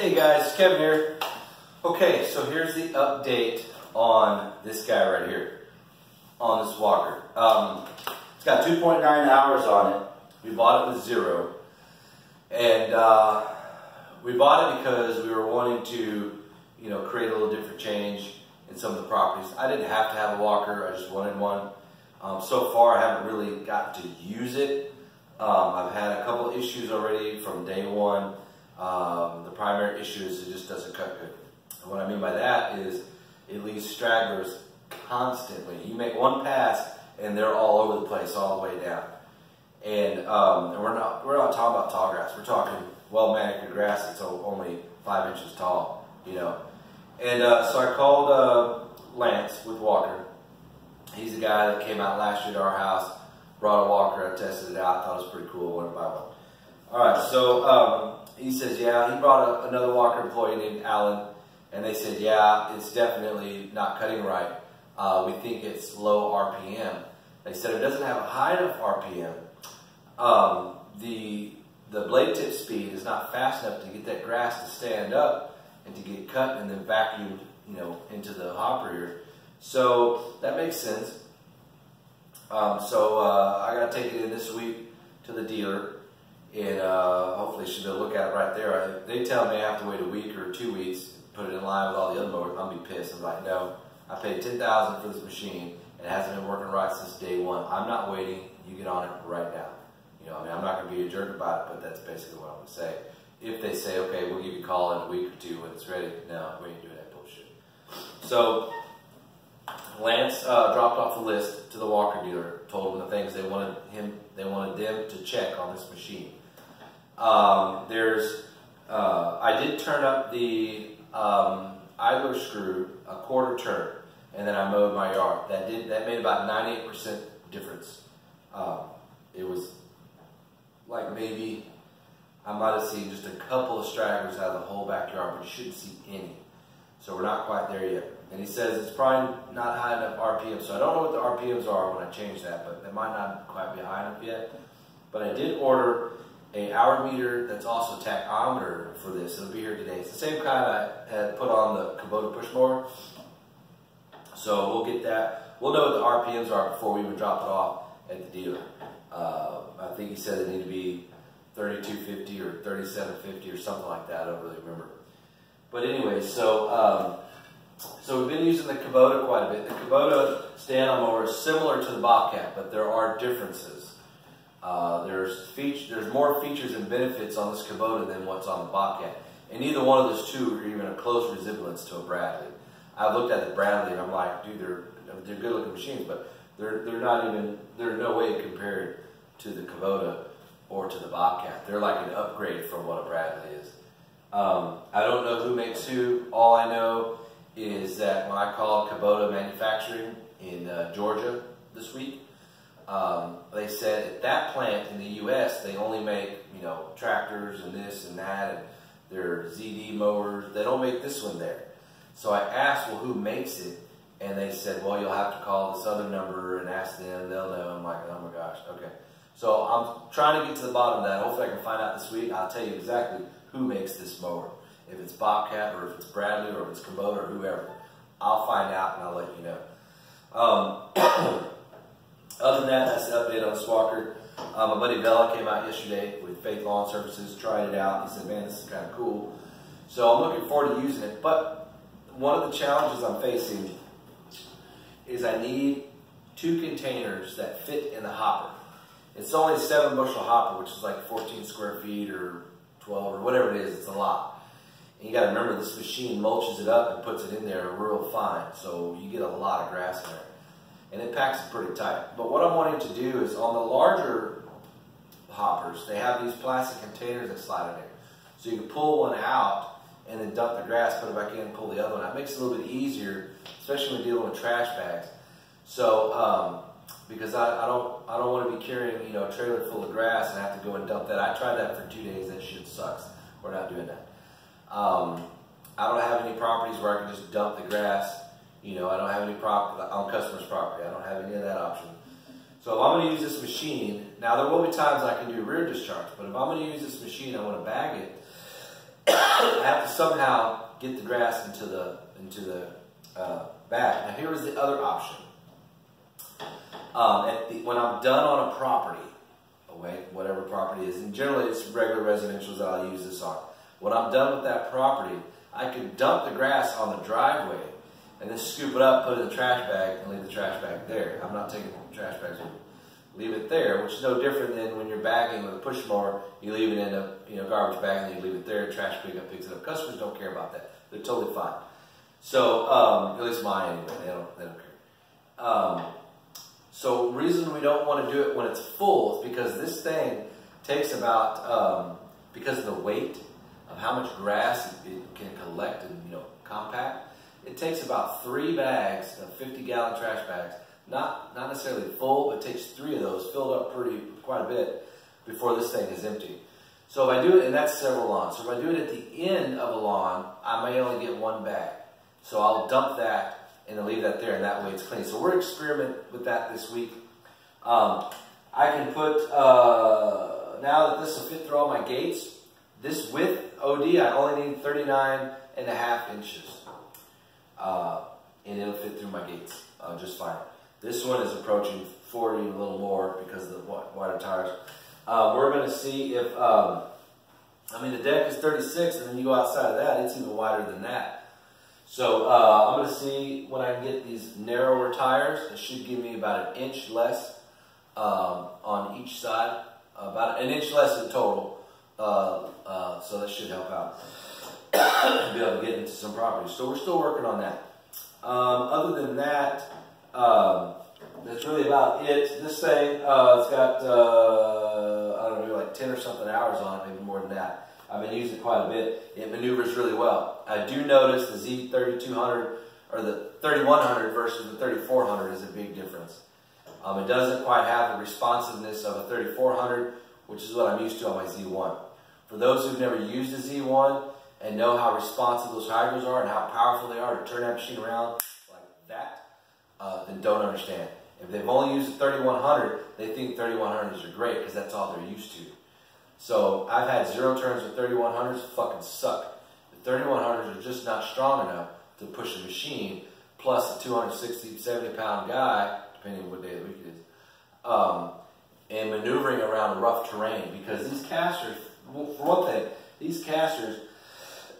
Hey guys, Kevin here. Okay, so here's the update on this guy right here, on this walker. It's got 2.9 hours on it. We bought it with 0. And we bought it because we were wanting to, create a little different change in some of the properties. I didn't have to have a walker, I just wanted one. So far I haven't really got to use it. I've had a couple of issues already from day one. The primary issue is it just doesn't cut good. And what I mean by that is it leaves stragglers constantly. You make one pass and they're all over the place, all the way down. And we're not talking about tall grass. We're talking well manicured grass that's only 5 inches tall, And so I called Lance with Walker. He's the guy that came out last year to our house, brought a walker, I tested it out, thought it was pretty cool, wanted to buy one. All right, so he says, yeah, he brought another walker employee named Alan, and they said, yeah, it's definitely not cutting right. We think it's low RPM. They said it doesn't have a high enough RPM. The blade tip speed is not fast enough to get that grass to stand up and to get cut and then vacuumed, into the hopper here. So that makes sense. So I got to take it in this week to the dealer, and hopefully she'll look at it right there. They tell me I have to wait a week or 2 weeks, put it in line with all the other mowers. I'm gonna be pissed. I'm like, no, I paid $10,000 for this machine, and it hasn't been working right since day one. I'm not waiting. You get on it right now. I'm not gonna be a jerk about it, but that's basically what I'm gonna say. If they say, okay, we'll give you a call in a week or 2 when it's ready, no, we ain't doing that bullshit. So Lance dropped off a list to the walker dealer, told him the things they wanted them to check on this machine. I did turn up the idler screw a quarter turn, and then I mowed my yard. That made about 98% difference. It was like maybe I might have seen just a couple of stragglers out of the whole backyard, but you shouldn't see any. So we're not quite there yet. And he says it's probably not high enough RPM. So I don't know what the RPMs are when I change that, but it might not quite be high enough yet. But I did order an hour meter that's also tachometer for this. It'll be here today. It's the same kind I had put on the Kubota push mower. So we'll get that. We'll know what the RPMs are before we even drop it off at the dealer. I think he said it needed to be 3250 or 3750 or something like that. I don't really remember. But anyway, so we've been using the Kubota quite a bit. The Kubota stand-on mower is similar to the Bobcat, but there are differences. There's more features and benefits on this Kubota than what's on the Bobcat. And neither one of those two are even a close resemblance to a Bradley. I've looked at the Bradley and I'm like, dude, they're good looking machines, but they're no way compared to the Kubota or to the Bobcat. They're like an upgrade from what a Bradley is. I don't know who makes who. All I know is that when I called Kubota Manufacturing in Georgia this week, they said at that plant in the U.S. they only make tractors and this and that and their ZD mowers. They don't make this one there. So I asked, well, who makes it? And they said, well, you'll have to call this other number and ask them. They'll know. I'm like, oh my gosh, okay. So I'm trying to get to the bottom of that. Hopefully I can find out this week. I'll tell you exactly who makes this mower. If it's Bobcat or if it's Bradley or if it's Kubota or whoever. I'll find out and I'll let you know. Other than that, that's the update on this walker. My buddy Bella came out yesterday with Faith Lawn Services, tried it out. He said, man, this is kind of cool. So I'm looking forward to using it. But one of the challenges I'm facing is I need 2 containers that fit in the hopper. It's only a 7 bushel hopper, which is like 14 square feet or 12 or whatever it is. It's a lot. And you got to remember, this machine mulches it up and puts it in there real fine. So you get a lot of grass in there. And it packs it pretty tight. But what I'm wanting to do is on the larger hoppers, they have these plastic containers that slide in there. So you can pull one out and then dump the grass, put it back in, and pull the other one out. It makes it a little bit easier, especially when dealing with trash bags. So, because I don't want to be carrying, a trailer full of grass and have to go and dump that. I tried that for 2 days. That shit sucks. We're not doing that. I don't have any properties where I can just dump the grass. I don't have any property on customers' property. I don't have any of that option. So if I'm going to use this machine, now there will be times I can do rear discharge, but if I'm going to use this machine, I want to bag it I have to somehow get the grass into the bag. Now here is the other option. When I'm done on a property, whatever property is, and generally it's regular residentials that I'll use this on. When I'm done with that property, I can dump the grass on the driveway and then scoop it up, put it in the trash bag, and leave the trash bag there. I'm not taking the trash bags with me. Leave it there, which is no different than when you're bagging with a push mower. You leave it in a garbage bag and you leave it there. Trash pickup picks it up. Customers don't care about that. They're totally fine. So at least mine anyway. They don't care. So the reason we don't want to do it when it's full is because this thing takes about because of the weight of how much grass it can collect and compact. It takes about 3 bags of 50-gallon trash bags. Not necessarily full, but it takes 3 of those filled up quite a bit before this thing is empty. So if I do it, and that's several lawns, so if I do it at the end of a lawn, I may only get 1 bag. So I'll dump that and then leave that there, and that way it's clean. So we're experimenting with that this week. I can put, now that this will fit through all my gates, this width, OD, I only need 39.5 inches. And it'll fit through my gates just fine. This one is approaching 40 and a little more because of the wider tires. We're going to see if, the deck is 36, and then you go outside of that, it's even wider than that. So I'm going to see when I can get these narrower tires. It should give me about 1 inch less on each side, about 1 inch less in total. So that should help out. Be able to get into some properties. So we're still working on that. Other than that, that's really about it. This thing, it's got, I don't know, like 10 or something hours on it, maybe more than that. I've been using it quite a bit. It maneuvers really well. I do notice the Z3200 or the 3100 versus the 3400 is a big difference. It doesn't quite have the responsiveness of a 3400, which is what I'm used to on my Z1. For those who've never used a Z1 and know how responsive those hydros are and how powerful they are to turn that machine around like that, then don't understand. If they've only used the 3100, they think 3100s are great because that's all they're used to. So I've had 0 turns with 3100s, fucking suck. The 3100s are just not strong enough to push a machine, plus a 260, 70 pound guy, depending on what day of the week it is, and maneuvering around rough terrain, because these casters, well, for one thing, these casters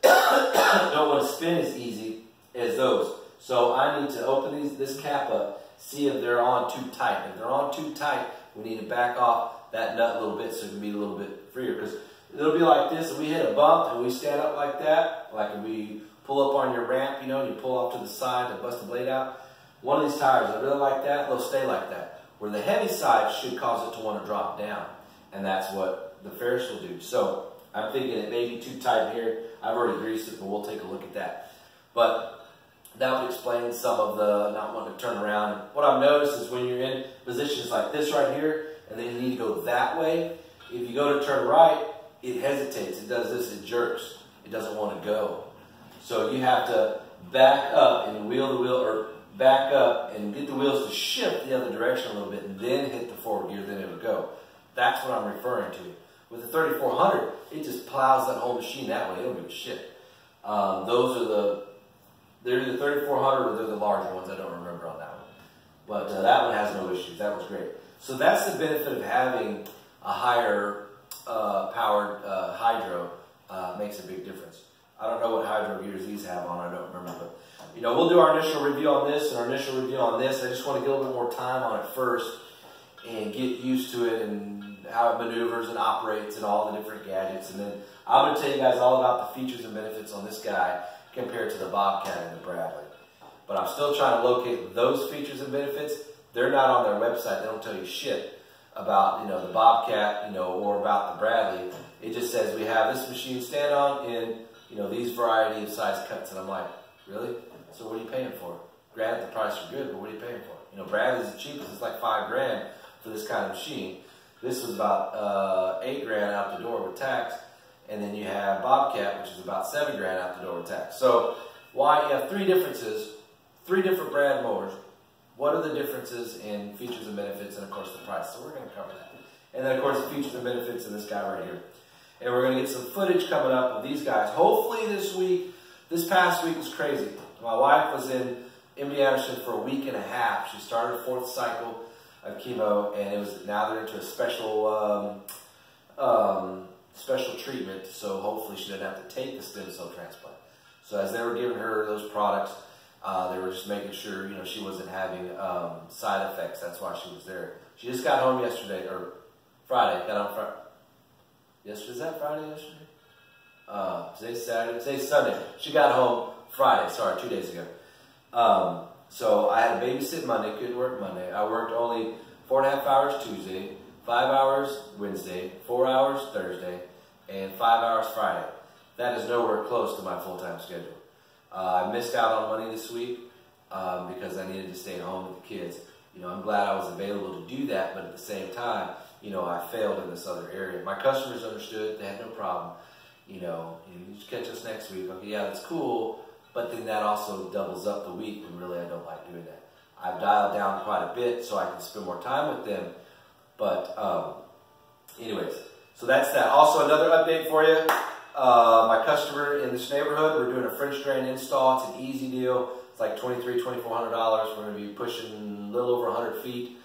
don't want to spin as easy as those. So I need to open this cap up, see if they're on too tight. If they're on too tight, we need to back off that nut a little bit so it can be a little bit freer. Because it'll be like this, if we hit a bump and we stand up like that, like if we pull up on your ramp, and you pull off to the side to bust the blade out, one of these tires, I really like that, they'll stay like that. Where the heavy side should cause it to want to drop down. And that's what the Ferris will do. So I'm thinking it may be too tight here. I've already greased it, but we'll take a look at that. But that would explain some of the not wanting to turn around. And what I've noticed is when you're in positions like this right here, and then you need to go that way, if you go to turn right, it hesitates. It does this, it jerks. It doesn't want to go. So you have to back up and wheel the wheel, or back up and get the wheels to shift the other direction a little bit, and then hit the forward gear, then it'll go. That's what I'm referring to. With the 3400, it just plows that whole machine that way. It don't give a shit. Those are they're either 3400 or they're the larger ones. I don't remember on that one. But that one has no issues. That was great. So that's the benefit of having a higher powered hydro. Makes a big difference. I don't know what hydro gears these have on. I don't remember. But we'll do our initial review on this and our initial review on this. I just want to get a little bit more time on it first and get used to it and how it maneuvers and operates and all the different gadgets. And then I'm going to tell you guys all about the features and benefits on this guy compared to the Bobcat and the Bradley. But I'm still trying to locate those features and benefits. They're not on their website. They don't tell you shit about the Bobcat, or about the Bradley. It just says we have this machine stand on in these variety of size cuts. And I'm like, really? So what are you paying for? Granted, the price are good, but what are you paying for? Bradley's the cheapest. It's like $5 grand for this kind of machine. This was about $8 grand out the door with tax. And then you have Bobcat, which is about $7 grand out the door with tax. So why you have 3 differences, 3 different brand mowers. What are the differences in features and benefits, and of course the price? So we're going to cover that. And then of course the features and benefits of this guy right here. and we're going to get some footage coming up of these guys. Hopefully this week. This past week was crazy. My wife was in MD Anderson for a week and a half. She started her 4th cycle of chemo, and now they're into a special special treatment, so hopefully she doesn't have to take the stem cell transplant. So as they were giving her those products, they were just making sure, you know, she wasn't having side effects. That's why she was there. She just got home yesterday, or Friday. Got home Friday. Yesterday, is that Friday yesterday? Today's Saturday. Today's Sunday. She got home Friday. Sorry, 2 days ago. So I had a babysit Monday. Couldn't work Monday. I worked only 4.5 hours Tuesday, 5 hours Wednesday, 4 hours Thursday, and 5 hours Friday. That is nowhere close to my full-time schedule. I missed out on money this week because I needed to stay at home with the kids. You know, I'm glad I was available to do that, but at the same time, you know, I failed in this other area. My customers understood. They had no problem. You know, you just catch us next week. Okay, yeah, that's cool, but then that also doubles up the week, and really I don't like doing that. I've dialed down quite a bit so I can spend more time with them. But anyways, so that's that. Also, another update for you. My customer in this neighborhood, we're doing a French drain install. It's an easy deal. It's like $2,400. We're going to be pushing a little over 100 feet.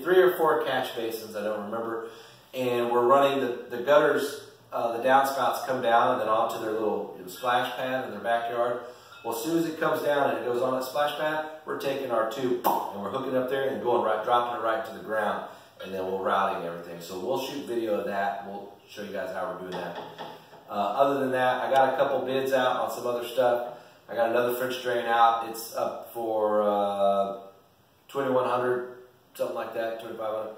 3 or 4 catch basins, I don't remember. And we're running the gutters, the downspouts come down and then onto their little splash pad in their backyard. Well, as soon as it comes down and it goes on that splash pad, we're taking our tube and we're hooking up there and going right, dropping it right to the ground, and then we're routing everything. So we'll shoot video of that. We'll show you guys how we're doing that. Other than that, I got a couple bids out on some other stuff. I got another French drain out. It's up for $2,100, something like that, $2,500.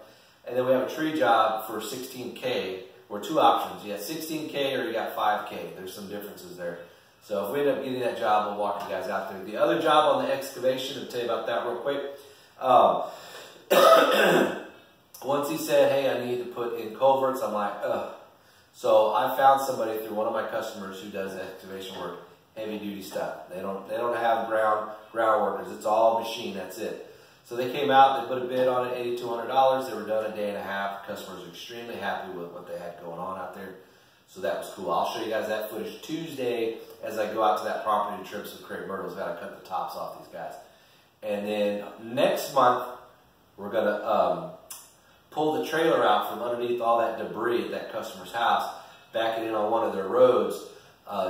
And then we have a tree job for $16K, or 2 options. You got $16K or you got $5K. There's some differences there. So if we end up getting that job, we'll walk you guys out there. The other job on the excavation, I'll tell you about that real quick. Once he said, hey, I need to put in culverts, I'm like, ugh. So I found somebody through one of my customers who does excavation work, heavy duty stuff. They don't have ground workers. It's all machine, that's it. So they came out, they put a bid on it, $8,200. They were done a day and a half. Customers were extremely happy with what they had going on out there. So that was cool. I'll show you guys that footage Tuesday as I go out to that property to trim some crepe myrtles. Got to cut the tops off these guys. And then next month, we're going to pull the trailer out from underneath all that debris at that customer's house, back it in on one of their roads,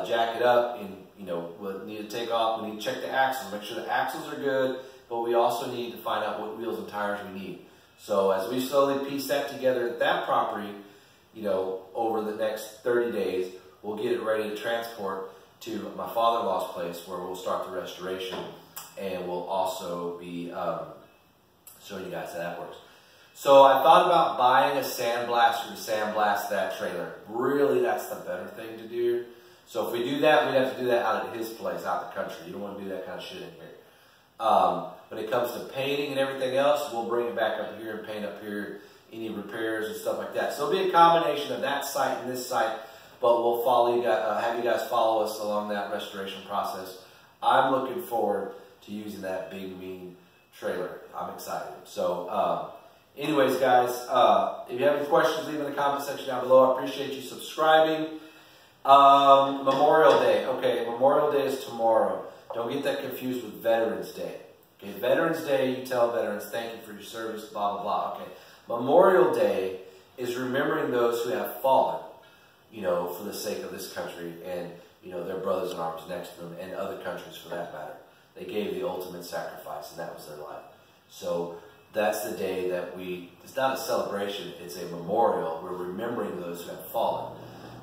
jack it up, and you know, we'll need to take off. We need to check the axles, make sure the axles are good, but we also need to find out what wheels and tires we need. So as we slowly piece that together at that property, you know, over the next 30 days, we'll get it ready to transport to my father-in-law's place where we'll start the restoration, and we'll also be showing you guys how that works. So I thought about buying a sandblaster to sandblast that trailer. Really, that's the better thing to do. So if we do that, we'd have to do that out at his place, out the country. You don't want to do that kind of shit in here. When it comes to painting and everything else, we'll bring it back up here and paint up here, any repairs and stuff like that. So it'll be a combination of that site and this site, but we'll follow you guys, have you guys follow us along that restoration process. I'm looking forward to using that big, mean trailer. I'm excited. So, anyways, guys, if you have any questions, leave in the comment section down below. I appreciate you subscribing. Memorial Day. Okay, Memorial Day is tomorrow. Don't get that confused with Veterans Day. Okay, Veterans Day, you tell veterans, thank you for your service, blah, blah, blah. Okay, Memorial Day is remembering those who have fallen, you know, for the sake of this country and, you know, their brothers in arms next to them and other countries for that matter. They gave the ultimate sacrifice, and that was their life. So that's the day that it's not a celebration, it's a memorial. We're remembering those who have fallen.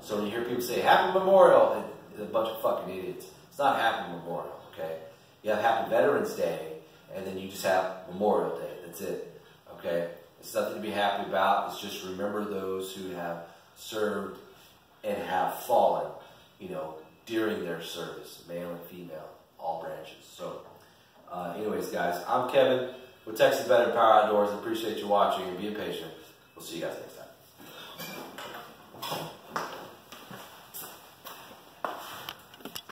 So when you hear people say, Happy Memorial, it's a bunch of fucking idiots. It's not Happy Memorial, okay? You have Happy Veterans Day, and then you just have Memorial Day. That's it, okay? It's nothing to be happy about. It's just remember those who have served and have fallen, you know, during their service, male and female, all branches. So, anyways, guys, I'm Kevin with Texas Veteran Power Outdoors. I appreciate you watching and being patient. We'll see you guys next time.